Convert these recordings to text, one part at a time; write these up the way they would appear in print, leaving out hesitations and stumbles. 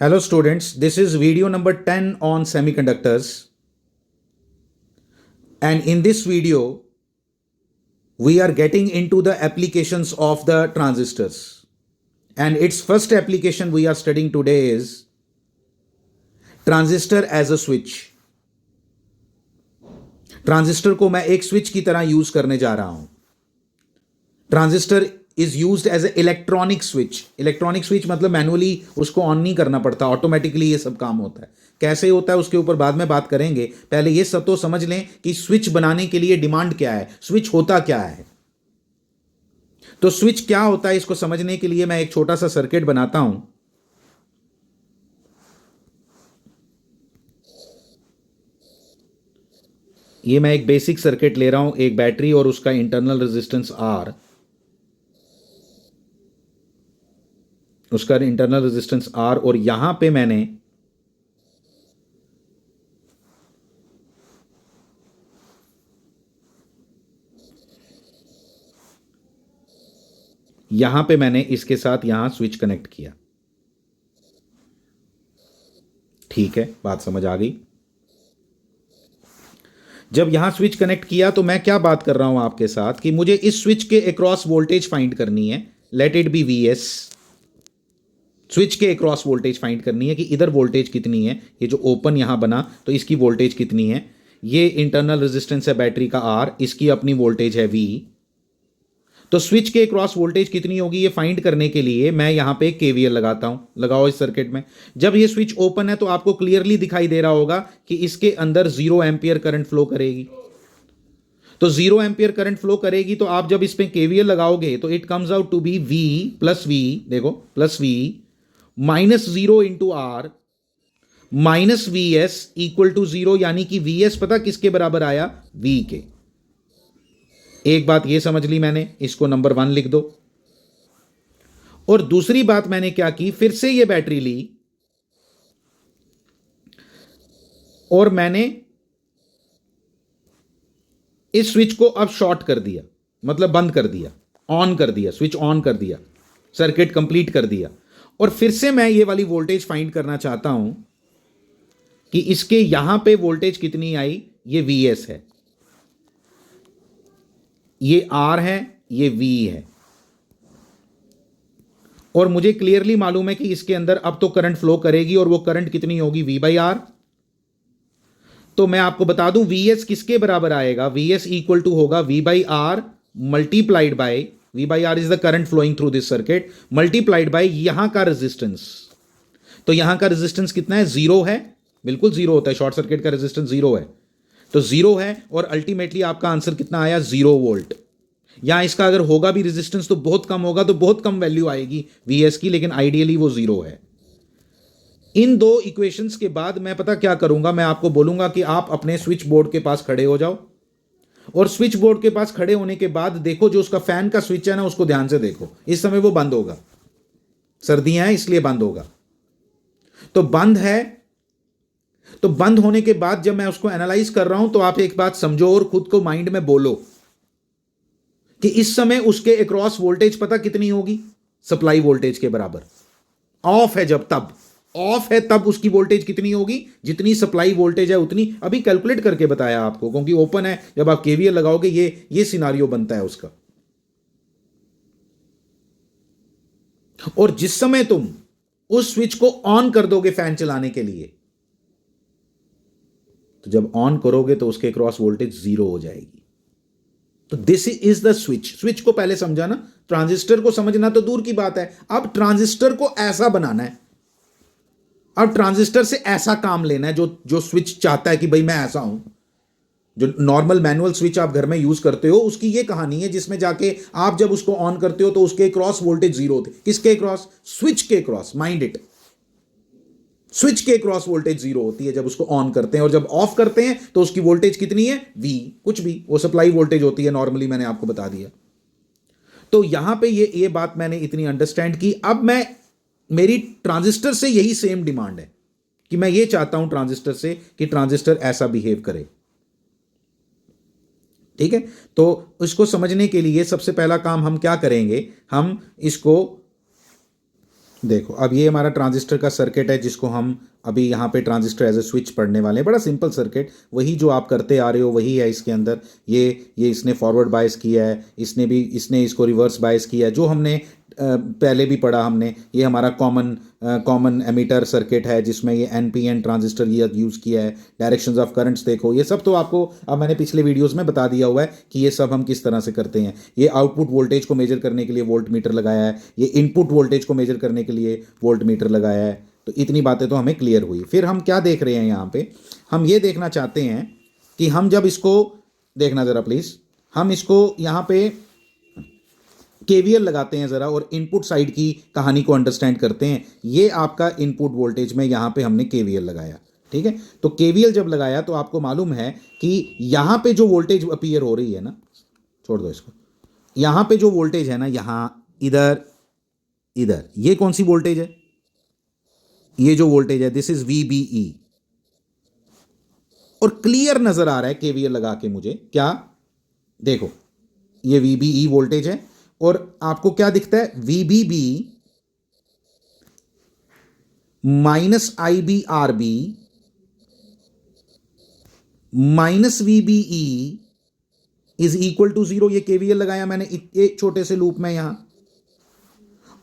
Hello students, this is video number 10 on semiconductors, and in this video we are getting into the applications of the transistors, and its first application we are studying today is transistor as a switch. Transistor को मैं एक switch की तरह use करने जा रहा हूं. Transistor is used as a electronic switch. Electronic switch मतलब मैनुअली उसको ऑन नहीं करना पड़ता, ऑटोमेटिकली ये सब काम होता है. कैसे होता है उसके ऊपर बाद में बात करेंगे. पहले ये सब तो समझ लें कि स्विच बनाने के लिए डिमांड क्या है, स्विच होता क्या है. तो स्विच क्या होता है इसको समझने के लिए मैं एक छोटा सा सर्किट बनाता हूं. ये मैं एक बेसिक सर्किट ले रहा हूं, एक बैटरी और उसका इंटरनल रेजिस्टेंस आर. उसका इंटरनल रेजिस्टेंस आर, और यहां पे मैंने इसके साथ यहां स्विच कनेक्ट किया. ठीक है, बात समझ आ गई. जब यहां स्विच कनेक्ट किया तो मैं क्या बात कर रहा हूं आपके साथ कि मुझे इस स्विच के अक्रॉस वोल्टेज फाइंड करनी है. Let it be VS. Switch के अक्रॉस वोल्टेज फाइंड करनी है कि इधर वोल्टेज कितनी है. ये जो ओपन यहां बना तो इसकी वोल्टेज कितनी है. ये इंटरनल रेजिस्टेंस है बैटरी का आर, इसकी अपनी वोल्टेज है वी. तो स्विच के क्रॉस वोल्टेज कितनी होगी ये फाइंड करने के लिए मैं यहां पे केवीएल लगाता हूं. लगाओ इस सर्किट में. जब ये स्विच ओपन है तो आपको क्लियरली दिखाई दे रहा होगा कि इसके अंदर 0 एम्पियर करंट फ्लो करेगी. तो 0 एम्पियर करंट फ्लो करेगी तो आप जब इस पे केवीएल लगाओगे तो it comes out to be V plus V. देखो, plus V minus 0 into R minus V S equal to 0. यानी कि वी एस पता किसके बराबर आया, वी के. एक बात ये समझ ली मैंने, इसको नंबर 1 लिख दो. और दूसरी बात मैंने क्या की, फिर से ये बैटरी ली और मैंने इस स्विच को अब शॉर्ट कर दिया, मतलब बंद कर दिया, ऑन कर दिया, स्विच ऑन कर दिया, सर्किट कंप्लीट कर दिया. और फिर से मैं ये वाली वोल्टेज फाइंड करना चाहता हूं कि इसके यहां पे वोल्टेज कितनी आई. ये वीएस है, ये आर है, ये वी है. और मुझे क्लियरली मालूम है कि इसके अंदर अब तो करंट फ्लो करेगी और वो करंट कितनी होगी, वी बाई आर. तो मैं आपको बता दूं वी एस किसके बराबर आएगा. वी एस इक्वल टू होगा V by R multiplied by, V by R is the current flowing through this circuit, multiplied by यहां का रेजिस्टेंस. तो यहां का रेजिस्टेंस कितना है, 0 है. बिल्कुल 0 होता है, शॉर्ट सर्किट का रेजिस्टेंस 0 है. तो 0 है और अल्टीमेटली आपका आंसर कितना आया, 0 वोल्ट. यहां इसका अगर होगा भी रेजिस्टेंस तो बहुत कम होगा, तो बहुत कम वैल्यू आएगी वीएस की, लेकिन आइडियली वो 0 है. इन दो इक्वेशंस के बाद मैं पता क्या करूंगा, मैं आपको बोलूंगा कि आप अपने स्विच बोर्ड के पास खड़े हो जाओ. और स्विच बोर्ड के पास खड़े होने के बाद देखो जो उसका फैन का स्विच है ना, उसको ध्यान से देखो. इस समय वो बंद होगा, सर्दियां हैं इसलिए बंद होगा. तो बंद है. तो बंद होने के बाद जब मैं उसको एनालाइज कर रहा हूं तो आप एक बात समझो और खुद को माइंड में बोलो कि इस समय उसके अक्रॉस वोल्टेज पता कितनी होगी, सप्लाई वोल्टेज के बराबर. ऑफ है जब, तब ऑफ है तब उसकी वोल्टेज कितनी होगी, जितनी सप्लाई वोल्टेज है उतनी. अभी कैलकुलेट करके बताया आपको क्योंकि ओपन है. जब आप केवीएल लगाओगे ये सिनारियो बनता है उसका. और जिस समय तुम उस स्विच को ऑन कर दोगे फैन चलाने के लिए, तो जब ऑन करोगे तो उसके क्रॉस वोल्टेज 0 हो जाएगी. तो this is the switch. Switch को पहले समझा ना, ट्रांजिस्टर को समझना तो दूर की बात है, अब ट्रांजिस्टर को ऐसा बनाना है. अब ट्रांजिस्टर से ऐसा काम लेना है जो स्विच चाहता है कि भाई मैं ऐसा हूं. जो नॉर्मल मैनुअल स्विच आप घर में यूज करते हो उसकी ये कहानी है, जिसमें जाके आप जब उसको ऑन करते हो तो उसके क्रॉस वोल्टेज 0 होते. किसके क्रॉस, स्विच के क्रॉस. माइंड इट, स्विच के क्रॉस वोल्टेज 0 होती है जब उसको ऑन करते हैं, और जब ऑफ करते हैं तो उसकी वोल्टेज कितनी है, वी. कुछ भी, वो सप्लाई वोल्टेज होती है नॉर्मली, मैंने आपको बता दिया. तो यहां पे ये बात मैंने इतनी अंडरस्टैंड की. अब मैं, मेरी ट्रांजिस्टर से यही सेम डिमांड है कि मैं ये चाहता हूं ट्रांजिस्टर से कि ट्रांजिस्टर ऐसा बिहेव करे. ठीक है. तो इसको समझने के लिए सबसे पहला काम हम क्या करेंगे, हम इसको देखो अब ये हमारा ट्रांजिस्टर का सर्किट है जिसको हम अभी यहाँ पे ट्रांजिस्टर एज ए स्विच पढ़ने वाले हैं। बड़ा सिंपल सर्किट, वही जो आप करते आ रहे हो वही है इसके अंदर। ये इसने फॉरवर्ड बायस किया है, इसने इसको रिवर्स बायस किया है, जो हमने पहले भी पढ़ा हमने। ये हमारा कॉमन एमीटर सर्किट है जिसमें ये NPN ट्रांजिस्टर ये यूज़ किया है। डायरेक्शंस ऑफ करंट्स देखो, ये सब तो आपको अब मैंने पिछले वीडियोस में बता दिया हुआ है कि ये सब हम किस तरह से करते हैं। ये आउटपुट वोल्टेज को मेजर करने के लिए वोल्ट मीटर लगाया है, ये इनपुट वोल्टेज को मेजर करने के लिए वोल्ट मीटर लगाया है। तो इतनी बातें तो हमें क्लियर हुई। फिर हम क्या देख रहे हैं यहाँ पे, हम ये देखना चाहते हैं कि हम जब इसको, देखना ज़रा प्लीज़, हम इसको यहाँ पे KVL लगाते हैं ज़रा और इनपुट साइड की कहानी को अंडरस्टैंड करते हैं। ये आपका इनपुट वोल्टेज में यहाँ पे हमने KVL लगाया, ठीक है। तो KVL जब लगाया तो आपको मालूम है कि यहाँ पे जो वोल्टेज अपीयर हो रही है ना, छोड़ दो इसको, यहाँ पे जो वोल्टेज है ना, यहाँ इधर इधर, ये कौन सी वोल्टेज है? ये जो वोल्टेज है दिस इज VBE। और क्लियर नजर आ रहा है KVL लगा के मुझे, क्या देखो, ये VBE वोल्टेज है और आपको क्या दिखता है? VBB minus IBRB minus VBE is equal to 0। ये KVL लगाया मैंने एक छोटे से लूप में यहां,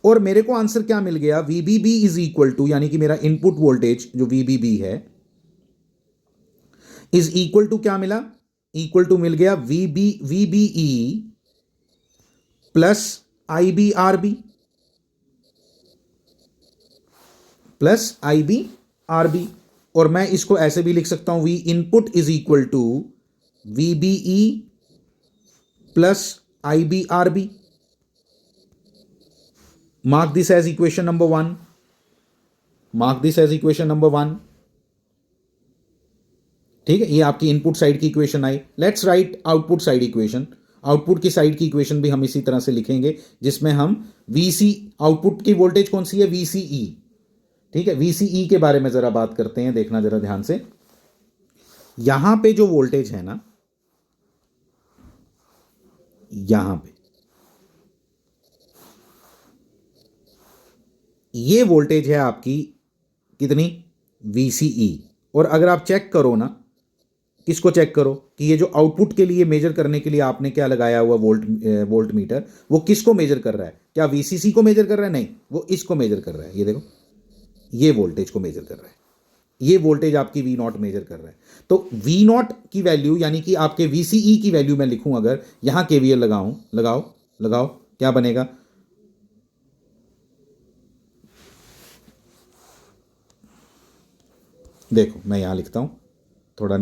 और मेरे को आंसर क्या मिल गया? VBB इज इक्वल टू, यानी कि मेरा इनपुट वोल्टेज जो VBB है इज इक्वल टू क्या मिला? इक्वल टू मिल गया VBE plus IBRB plus IBRB। और मैं इसको ऐसे भी लिख सकता हूं, V input is equal to VBE plus IBRB। Mark this as equation number 1, mark this as equation number 1, ठीक है। ये आपकी इनपुट साइड की इक्वेशन आई। Let's write output side equation. Output की साइड की इक्वेशन भी हम इसी तरह से लिखेंगे, जिसमें हम VC, आउटपुट की वोल्टेज कौन सी है? VCE, ठीक है। VCE के बारे में जरा बात करते हैं, देखना जरा ध्यान से। यहां पे जो वोल्टेज है ना, यहां पे ये वोल्टेज है आपकी कितनी? VCE। और अगर आप चेक करो ना, किसको चेक करो कि ये जो आउटपुट के लिए मेजर करने के लिए आपने क्या लगाया हुआ वोल्ट मीटर, वो किसको मेजर कर रहा है? क्या VCC को मेजर कर रहा है? नहीं, वो इसको मेजर कर रहा है। ये देखो, ये वोल्टेज को मेजर कर रहा है। ये वोल्टेज आपकी V0 मेजर कर रहा है। तो V0 की वैल्यू, यानी कि आपके VCE की वैल्यू मैं लिखूं, अगर यहां KVL लगाऊं, लगाओ, क्या बनेगा? देखो मैं यहां लिखता हूं, थोड़ा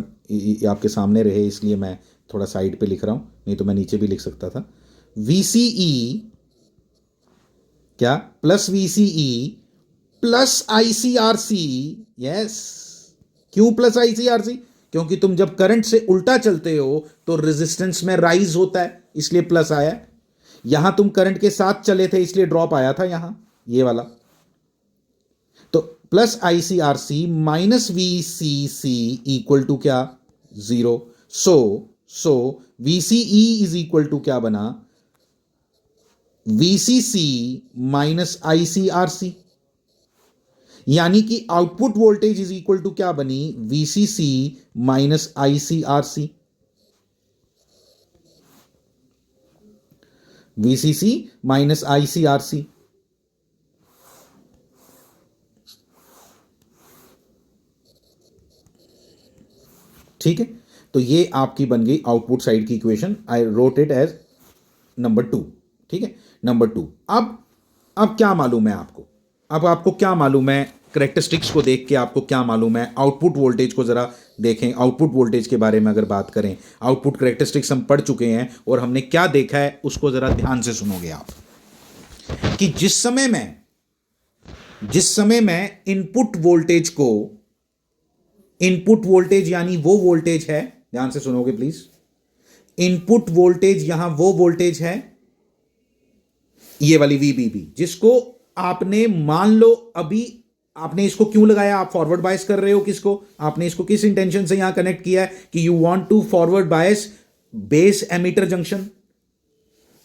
आपके सामने रहे इसलिए मैं थोड़ा साइड पे लिख रहा हूं, नहीं तो मैं नीचे भी लिख सकता था। VCE क्या? Plus VCE plus ICRC। Yes, क्यों प्लस ICRC? क्योंकि तुम जब करंट से उल्टा चलते हो तो रेजिस्टेंस में राइज होता है, इसलिए प्लस आया। यहां तुम करंट के साथ चले थे इसलिए ड्रॉप आया था यहां, ये वाला। तो plus ICRC minus VCC equal to क्या? 0। So VCE is equal to क्या बना? VCC माइनस ICRC, यानी कि output voltage is equal to क्या बनी? VCC minus ICRC। VCC minus ICRC, ठीक है। तो ये आपकी बन गई आउटपुट साइड की equation. I wrote it as number 2, ठीक है, नंबर 2। अब क्या मालूम है आपको? अब आपको क्या मालूम है? करेक्टरिस्टिक्स को देख के आपको क्या मालूम है? आउटपुट वोल्टेज को जरा देखें। आउटपुट वोल्टेज के बारे में अगर बात करें, आउटपुट करेक्टरिस्टिक्स हम पढ़ चुके हैं और हमने क्या देखा है उसको जरा ध्यान से सुनोगे आप। कि जिस समय मैं इनपुट वोल्टेज को, इनपुट वोल्टेज यानी वो वोल्टेज है, ध्यान से सुनोगे प्लीज, इनपुट वोल्टेज यहां वो वोल्टेज है, ये वाली VBB, जिसको आपने, मान लो अभी आपने इसको क्यों लगाया? आप फॉरवर्ड बायस कर रहे हो किसको? आपने इसको किस इंटेंशन से यहां कनेक्ट किया है कि you want to forward bias base emitter junction.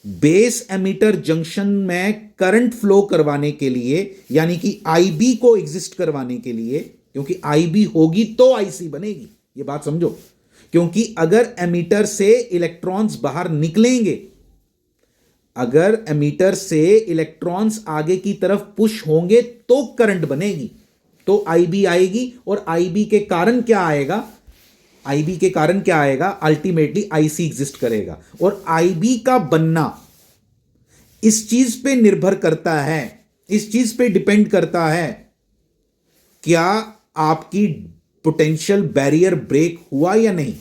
Base emitter junction में करंट फ्लो करवाने के लिए, यानी कि आईबी को एग्जिस्ट करवाने के लिए, क्योंकि आईबी होगी तो आईसी बनेगी, ये बात समझो। क्योंकि अगर एमीटर से इलेक्ट्रॉन्स बाहर निकलेंगे, अगर एमीटर से इलेक्ट्रॉन्स आगे की तरफ पुश होंगे तो करंट बनेगी, तो आईबी आएगी। और आईबी के कारण क्या आएगा, आईबी के कारण क्या आएगा, अल्टीमेटली आईसी एग्जिस्ट करेगा। और आईबी का बनना इस चीज पे निर्भर करता है, इस चीज पे डिपेंड करता है, क्या आपकी पोटेंशियल बैरियर ब्रेक हुआ या नहीं।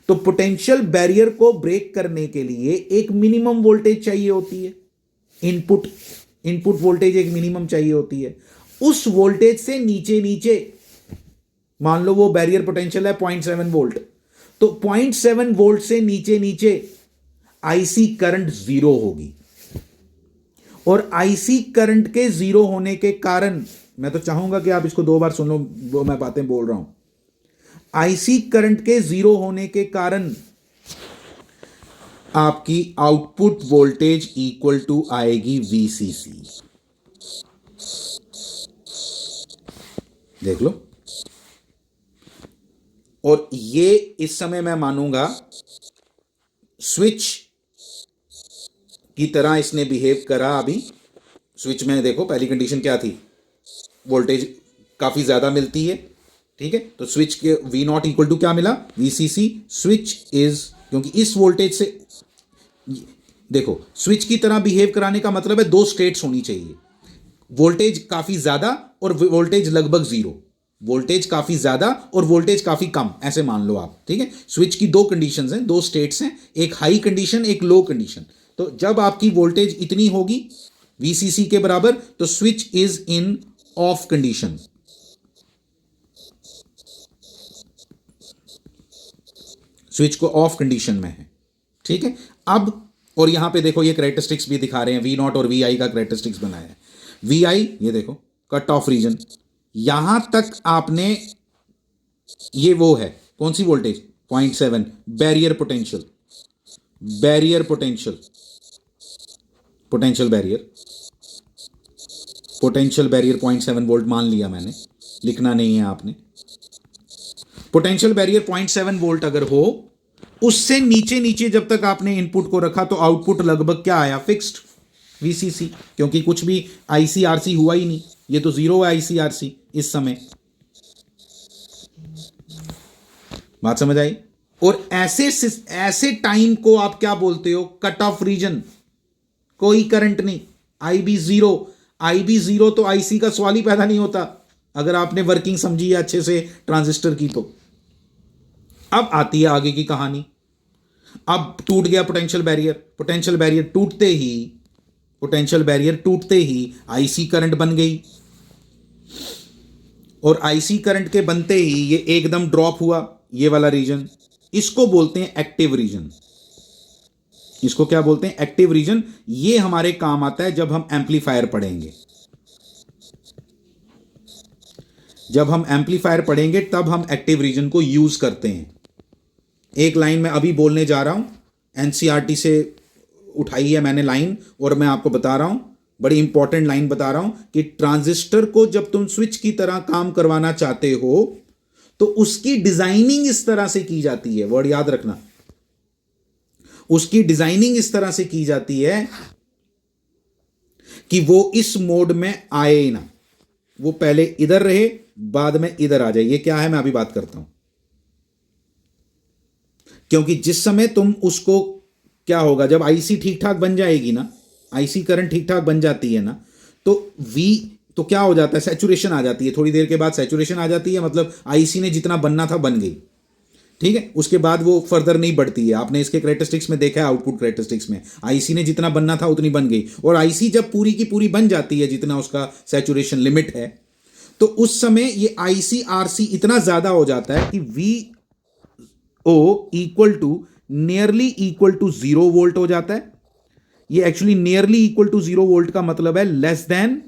तो पोटेंशियल बैरियर को ब्रेक करने के लिए एक मिनिमम वोल्टेज चाहिए होती है, इनपुट वोल्टेज एक मिनिमम चाहिए होती है। उस वोल्टेज से नीचे नीचे, मान लो वो बैरियर पोटेंशियल है 0.7 वोल्ट, तो 0.7 वोल्ट से नीचे नीचे आईसी करंट जीरो होगी। और आईसी करंट के जीरो होने के कारण, मैं तो चाहूंगा कि आप इसको 2 बार सुन लो, वो मैं बातें बोल रहा हूं। आईसी करंट के जीरो होने के कारण आपकी आउटपुट वोल्टेज इक्वल टू आएगी वीसीसी। देख लो। और ये इस समय मैं मानूंगा स्विच की तरह इसने बिहेव करा। अभी स्विच में देखो पहली कंडीशन क्या थी, वोल्टेज काफी ज्यादा मिलती है, ठीक है। तो स्विच के वी नॉट इक्वल टू क्या मिला, वीसीसी। स्विच इज, क्योंकि इस वोल्टेज से, देखो स्विच की तरह बिहेव कराने का मतलब है 2 स्टेट्स होनी चाहिए, वोल्टेज काफी ज्यादा और वोल्टेज लगभग जीरो, वोल्टेज काफी ज्यादा और वोल्टेज काफी कम, ऐसे मान लो आप, ठीक है। स्विच की 2 कंडीशंस हैं, 2 स्टेट्स हैं, एक हाई कंडीशन एक लो कंडीशन। तो जब आपकी वोल्टेज इतनी होगी वीसीसी के बराबर, तो switch is in of condition. Switch को ऑफ कंडीशन में है, ठीक है। अब और यहां पे देखो ये कैरेक्टरिस्टिक्स भी दिखा रहे हैं, वी नॉट और वी आई का कैरेक्टरिस्टिक्स बनाया है। वी आई ये देखो कट ऑफ रीजन, यहां तक आपने, ये वो है कौन सी voltage 0.7 barrier potential, barrier potential, potential barrier, potential barrier 0.7 volt मान लिया मैंने, लिखना नहीं है आपने। पोटेंशियल बैरियर 0.7 वोल्ट अगर हो, उससे नीचे नीचे जब तक आपने इनपुट को रखा तो आउटपुट लगभग क्या आया, फिक्स्ड वीसीसी, क्योंकि कुछ भी आईसीआरसी हुआ ही नहीं, ये तो जीरो है आईसीआरसी इस समय। बात समझ आई। और ऐसे टाइम को आप क्या बोलते हो, कट ऑफ रीजन, कोई करंट नहीं, आईबी जीरो। आईबी जीरो तो आईसी का सवाल ही पैदा नहीं होता, अगर आपने वर्किंग समझी है अच्छे से ट्रांजिस्टर की तो। अब आती है आगे की कहानी। अब टूट गया पोटेंशियल बैरियर, पोटेंशियल बैरियर टूटते ही, पोटेंशियल बैरियर टूटते ही आईसी करंट बन गई। और आईसी करंट के बनते ही ये एकदम ड्रॉप हुआ, ये वाला रीजन, इसको बोलते हैं एक्टिव रीजन। इसको क्या बोलते हैं, एक्टिव रीजन। ये हमारे काम आता है जब हम एम्पलीफायर पढ़ेंगे, जब हम एम्पलीफायर पढ़ेंगे तब हम एक्टिव रीजन को यूज करते हैं। एक लाइन मैं अभी बोलने जा रहा हूं, एनसीईआरटी से उठाई है मैंने लाइन, और मैं आपको बता रहा हूं, बड़ी इंपॉर्टेंट लाइन बता रहा हूं कि ट्रांजिस्टर को जब तुम स्विच की तरह काम करवाना चाहते हो तो उसकी डिजाइनिंग इस तरह से की जाती है, वर्ड याद रखना, उसकी डिजाइनिंग इस तरह से की जाती है कि वो इस मोड में आए ही ना, वो पहले इधर रहे बाद में इधर आ जाए। ये क्या है मैं अभी बात करता हूं। क्योंकि जिस समय तुम उसको, क्या होगा जब आईसी ठीक ठाक बन जाएगी ना, आईसी करंट ठीक ठाक बन जाती है ना, तो वी तो क्या हो जाता है, सैचुरेशन आ जाती है, थोड़ी देर के बाद सैचुरेशन आ जाती है, मतलब आईसी ने जितना बनना था बन गई, ठीक है। उसके बाद वो फर्दर नहीं बढ़ती है, आपने इसके कैरेक्टरिस्टिक्स में देखा है, आउटपुट कैरेक्टरिस्टिक्स में आईसी ने जितना बनना था उतनी बन गई। और आईसी जब पूरी की पूरी बन जाती है जितना उसका सैचुरेशन लिमिट है, तो उस समय ये आईसी आरसी इतना ज्यादा हो जाता है कि V O equal to nearly equal to 0 volt हो जाता है। ये actually nearly equal to 0 volt का मतलब है लेस देन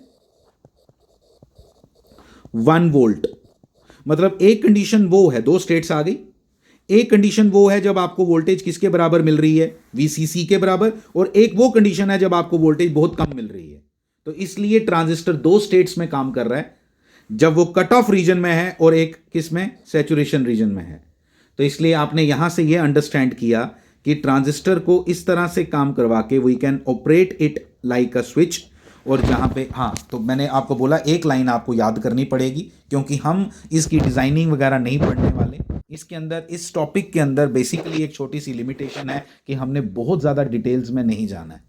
1 वोल्ट। मतलब एक कंडीशन वो है, 2 स्टेट्स आ गई, एक कंडीशन वो है जब आपको वोल्टेज किसके बराबर मिल रही है, VCC के बराबर, और एक वो कंडीशन है जब आपको वोल्टेज बहुत कम मिल रही है। तो इसलिए ट्रांजिस्टर दो स्टेट्स में काम कर रहा है, जब वो कट ऑफ रीजन में है और एक किस में, सैचुरेशन रीजन में है। तो इसलिए आपने यहां से ये अंडरस्टैंड किया कि ट्रांजिस्टर को इस तरह से काम करवा के we can operate it like a switch. और जहाँ पे हाँ, तो मैंने आपको बोला एक लाइन आपको याद करनी पड़ेगी, क्योंकि हम इसकी डिज़ाइनिंग वगैरह नहीं पढ़ने वाले। इसके अंदर, इस टॉपिक के अंदर बेसिकली एक छोटी सी लिमिटेशन है कि हमने बहुत ज़्यादा डिटेल्स में नहीं जाना है,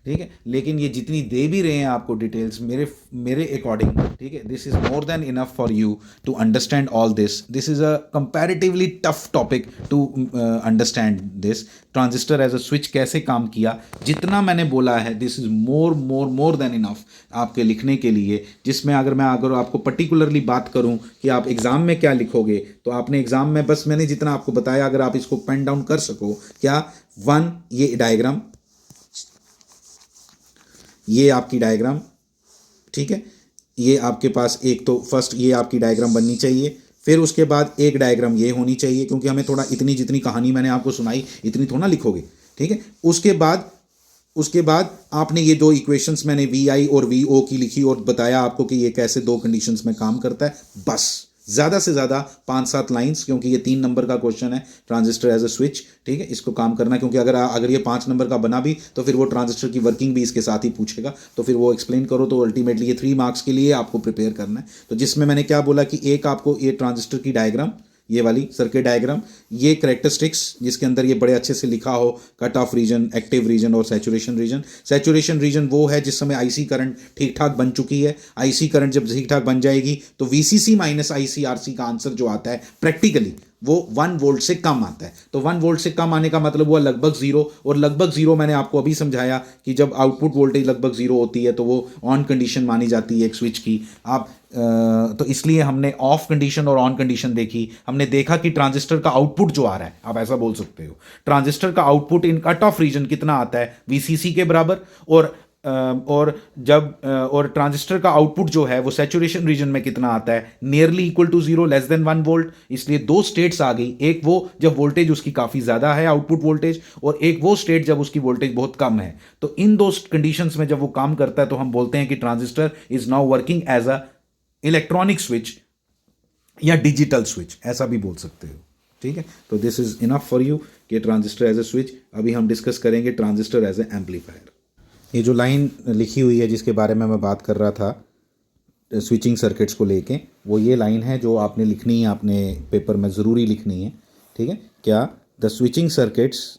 ठीक है। लेकिन ये जितनी दे भी रहे हैं आपको डिटेल्स मेरे अकॉर्डिंग, ठीक है, this is more than enough for you to understand all this. This is a comparatively tough topic to understand this. Transistor as a switch कैसे काम किया, जितना मैंने बोला है, this is more than enough आपके लिखने के लिए। जिसमें अगर आपको पर्टिकुलरली बात करूं कि आप एग्जाम में क्या लिखोगे, तो आपने एग्जाम में बस मैंने जितना आपको बताया, अगर आप इसको पेन डाउन कर सको, क्या वन, ये डायग्राम, ये आपकी डायग्राम, ठीक है, ये आपके पास एक तो फर्स्ट ये आपकी डायग्राम बननी चाहिए, फिर उसके बाद एक डायग्राम ये होनी चाहिए, क्योंकि हमें थोड़ा इतनी जितनी कहानी मैंने आपको सुनाई इतनी थोड़ा लिखोगे, ठीक है। उसके बाद आपने ये दो इक्वेशंस मैंने VI और VO की लिखी और बताया आपको कि ये कैसे दो कंडीशंस में काम करता है। बस ज़्यादा से ज़्यादा 5-7 लाइंस, क्योंकि ये 3 नंबर का क्वेश्चन है, ट्रांजिस्टर एज अ स्विच, ठीक है, इसको काम करना। क्योंकि अगर ये 5 नंबर का बना भी तो फिर वो ट्रांजिस्टर की वर्किंग भी इसके साथ ही पूछेगा, तो फिर वो एक्सप्लेन करो, तो अल्टीमेटली ये 3 मार्क्स के लिए आपको प्रिपेयर करना है। तो जिसमें मैंने क्या बोला कि एक आपको ये ट्रांजिस्टर की डायग्राम, ये वाली सर्किट डायग्राम, ये करेक्टरिस्टिक्स जिसके अंदर ये बड़े अच्छे से लिखा हो, cut off region, active region और सैचुरेशन रीजन। सैचुरेशन रीजन वो है जिस समय IC करंट ठीक ठाक बन चुकी है। IC करंट जब ठीक ठाक बन जाएगी तो VCC माइनस ICRC का आंसर जो आता है प्रैक्टिकली वो 1 वोल्ट से कम आता है। तो 1 वोल्ट से कम आने का मतलब हुआ लगभग जीरो, और लगभग जीरो मैंने आपको अभी समझाया कि जब आउटपुट वोल्टेज लगभग जीरो होती है तो वो ऑन कंडीशन मानी जाती है एक स्विच की। आप तो इसलिए हमने ऑफ कंडीशन और ऑन कंडीशन देखी। हमने देखा कि ट्रांजिस्टर का आउटपुट जो आ रहा है, आप ऐसा बोल सकते हो, ट्रांजिस्टर का output in cut off region कितना आता है, VCC के बराबर, और ट्रांजिस्टर का आउटपुट जो है वो सैचुरेशन रीजन में कितना आता है, nearly equal to zero, less than 1 volt. इसलिए दो स्टेट्स आ गई, एक वो जब वोल्टेज उसकी काफी ज्यादा है आउटपुट वोल्टेज, और एक वो स्टेट जब उसकी वोल्टेज बहुत कम है। तो इन दो कंडीशंस में जब वो काम करता है तो हम बोलते हैं कि transistor is now working as a electronic switch या डिजिटल स्विच, ऐसा भी बोल सकते हो, ठीक है। तो this is enough for you कि ट्रांजिस्टर एज अ स्विच। अभी हम डिस्कस करेंगे ट्रांजिस्टर एज ए एम्पलीफायर। ये जो लाइन लिखी हुई है जिसके बारे में मैं बात कर रहा था स्विचिंग सर्किट्स को लेके, वो ये लाइन है जो आपने लिखनी है, आपने पेपर में ज़रूरी लिखनी है, ठीक है। क्या the switching circuits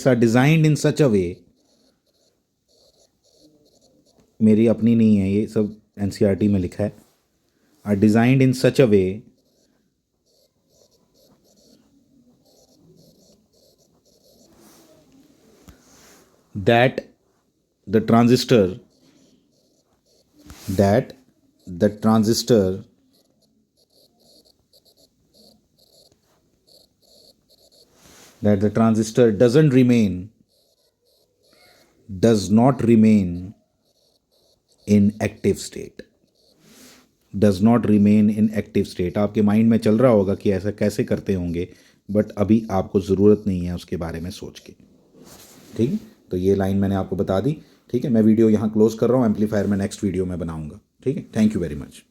are designed in such a way, मेरी अपनी नहीं है, ये सब NCERT में लिखा है, are designed in such a way that the transistor that the transistor does not remain in active state, does not remain in active state। आपके माइंड में चल रहा होगा कि ऐसा कैसे करते होंगे, बट अभी आपको ज़रूरत नहीं है उसके बारे में सोच के, ठीक है। तो ये लाइन मैंने आपको बता दी, ठीक है। मैं वीडियो यहाँ क्लोज कर रहा हूँ, एम्पलीफायर में नेक्स्ट वीडियो में बनाऊंगा, ठीक है। Thank you very much.